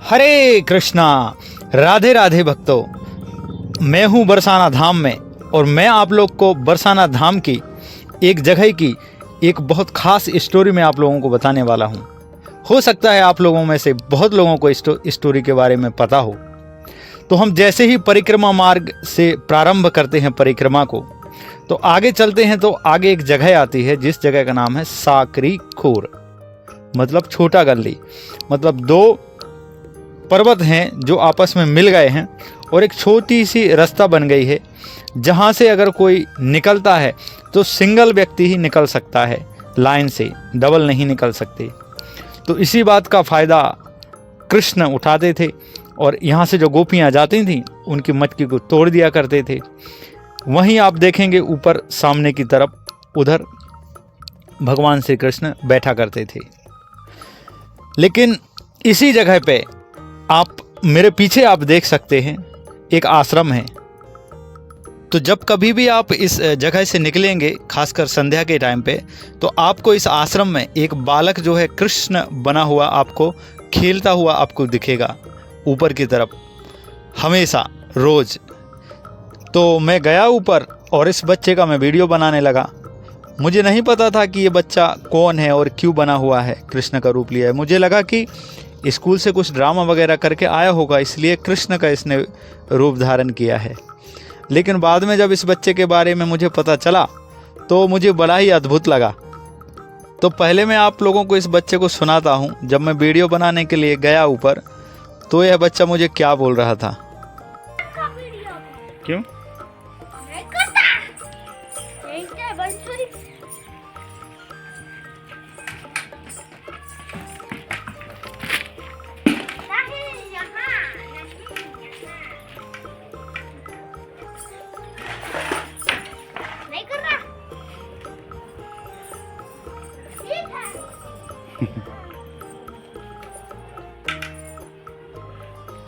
हरे कृष्णा। राधे राधे भक्तों, मैं हूँ बरसाना धाम में और मैं आप लोग को बरसाना धाम की एक जगह की एक बहुत खास स्टोरी में आप लोगों को बताने वाला हूँ। हो सकता है आप लोगों में से बहुत लोगों को स्टोरी के बारे में पता हो। तो हम जैसे ही परिक्रमा मार्ग से प्रारंभ करते हैं परिक्रमा को, तो आगे चलते हैं तो आगे एक जगह आती है जिस जगह का नाम है साकरी खोर, मतलब छोटा गली। मतलब दो पर्वत हैं जो आपस में मिल गए हैं और एक छोटी सी रास्ता बन गई है जहाँ से अगर कोई निकलता है तो सिंगल व्यक्ति ही निकल सकता है, लाइन से डबल नहीं निकल सकते। तो इसी बात का फ़ायदा कृष्ण उठाते थे और यहाँ से जो गोपियाँ जाती थीं उनकी मटकी को तोड़ दिया करते थे। वहीं आप देखेंगे ऊपर सामने की तरफ, उधर भगवान श्री कृष्ण बैठा करते थे। लेकिन इसी जगह पे आप मेरे पीछे आप देख सकते हैं एक आश्रम है। तो जब कभी भी आप इस जगह से निकलेंगे, खासकर संध्या के टाइम पे, तो आपको इस आश्रम में एक बालक जो है कृष्ण बना हुआ आपको खेलता हुआ आपको दिखेगा ऊपर की तरफ, हमेशा रोज़। तो मैं गया ऊपर और इस बच्चे का मैं वीडियो बनाने लगा। मुझे नहीं पता था कि ये बच्चा कौन है और क्यों बना हुआ है, कृष्ण का रूप लिया है। मुझे लगा कि स्कूल से कुछ ड्रामा वगैरह करके आया होगा, इसलिए कृष्ण का इसने रूप धारण किया है। लेकिन बाद में जब इस बच्चे के बारे में मुझे पता चला तो मुझे बड़ा ही अद्भुत लगा। तो पहले मैं आप लोगों को इस बच्चे को सुनाता हूँ। जब मैं वीडियो बनाने के लिए गया ऊपर तो यह बच्चा मुझे क्या बोल रहा था। क्यों?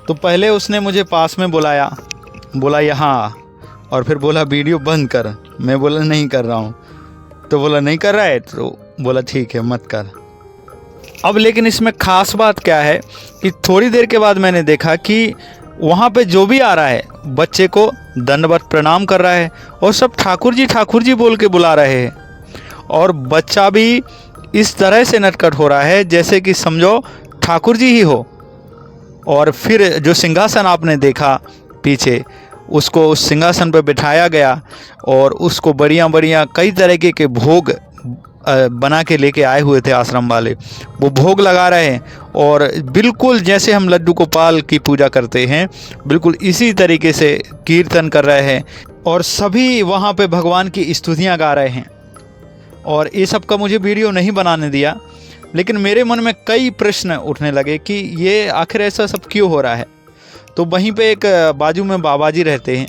तो पहले उसने मुझे पास में बुलाया, बोला यहाँ, और फिर बोला वीडियो बंद कर। मैं बोला नहीं कर रहा हूँ। तो बोला नहीं कर रहा है, तो बोला ठीक है मत कर। अब लेकिन इसमें ख़ास बात क्या है कि थोड़ी देर के बाद मैंने देखा कि वहाँ पे जो भी आ रहा है बच्चे को दंडवत प्रणाम कर रहा है और सब ठाकुर जी बोल के बुला रहे हैं। और बच्चा भी इस तरह से नटखट हो रहा है जैसे कि समझो ठाकुर जी ही हो। और फिर जो सिंहासन आपने देखा पीछे, उसको उस सिंहासन पर बिठाया गया और उसको बढ़िया कई तरीके के भोग बना के लेके आए हुए थे आश्रम वाले। वो भोग लगा रहे हैं और बिल्कुल जैसे हम लड्डू गोपाल की पूजा करते हैं बिल्कुल इसी तरीके से कीर्तन कर रहे हैं और सभी वहाँ पे भगवान की स्तुतियाँ गा रहे हैं। और ये सब का मुझे वीडियो नहीं बनाने दिया, लेकिन मेरे मन में कई प्रश्न उठने लगे कि ये आखिर ऐसा सब क्यों हो रहा है। तो वहीं पे एक बाजू में बाबा जी रहते हैं,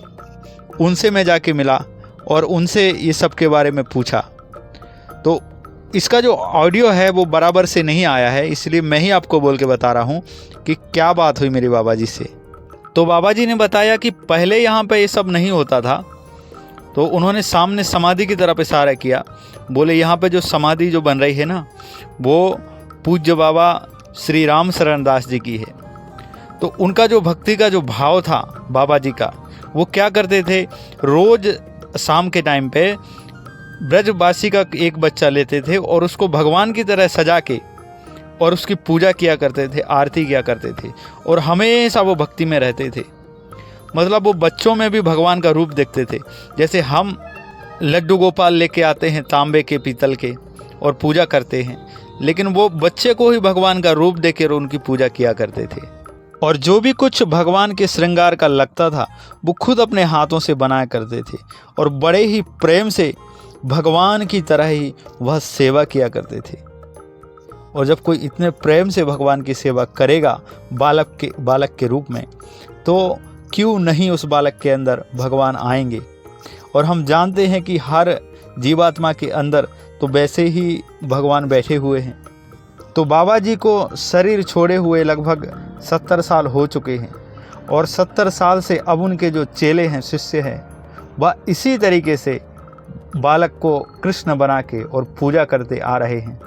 उनसे मैं जाके मिला और उनसे ये सब के बारे में पूछा। तो इसका जो ऑडियो है वो बराबर से नहीं आया है, इसलिए मैं ही आपको बोल के बता रहा हूँ कि क्या बात हुई मेरे बाबा जी से। तो बाबा जी ने बताया कि पहले यहाँ पे ये सब नहीं होता था। तो उन्होंने सामने समाधि की तरफ इशारा किया, बोले यहाँ पे जो समाधि जो बन रही है ना, वो पूज्य बाबा श्री राम शरण दास जी की है। तो उनका जो भक्ति का जो भाव था बाबा जी का, वो क्या करते थे, रोज़ शाम के टाइम पे ब्रजवासी का एक बच्चा लेते थे और उसको भगवान की तरह सजा के और उसकी पूजा किया करते थे, आरती किया करते थे और हमेशा वो भक्ति में रहते थे। मतलब वो बच्चों में भी भगवान का रूप देखते थे। जैसे हम लड्डू गोपाल लेके आते हैं तांबे के, पीतल के, और पूजा करते हैं, लेकिन वो बच्चे को ही भगवान का रूप देकर उनकी पूजा किया करते थे। और जो भी कुछ भगवान के श्रृंगार का लगता था वो खुद अपने हाथों से बनाया करते थे और बड़े ही प्रेम से भगवान की तरह ही वह सेवा किया करते थे। और जब कोई इतने प्रेम से भगवान की सेवा करेगा बालक के रूप में, तो क्यों नहीं उस बालक के अंदर भगवान आएंगे। और हम जानते हैं कि हर जीवात्मा के अंदर तो वैसे ही भगवान बैठे हुए हैं। तो बाबा जी को शरीर छोड़े हुए लगभग 70 साल हो चुके हैं और 70 साल से अब उनके जो चेले हैं, शिष्य हैं, वह इसी तरीके से बालक को कृष्ण बना के और पूजा करते आ रहे हैं।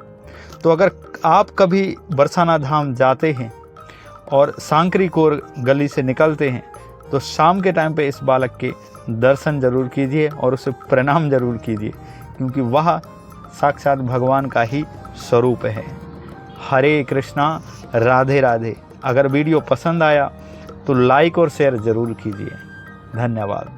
तो अगर आप कभी बरसाना धाम जाते हैं और सांकरी कोर गली से निकलते हैं तो शाम के टाइम पे इस बालक के दर्शन जरूर कीजिए और उसे प्रणाम जरूर कीजिए, क्योंकि वह साक्षात भगवान का ही स्वरूप है। हरे कृष्णा, राधे राधे। अगर वीडियो पसंद आया तो लाइक और शेयर ज़रूर कीजिए। धन्यवाद।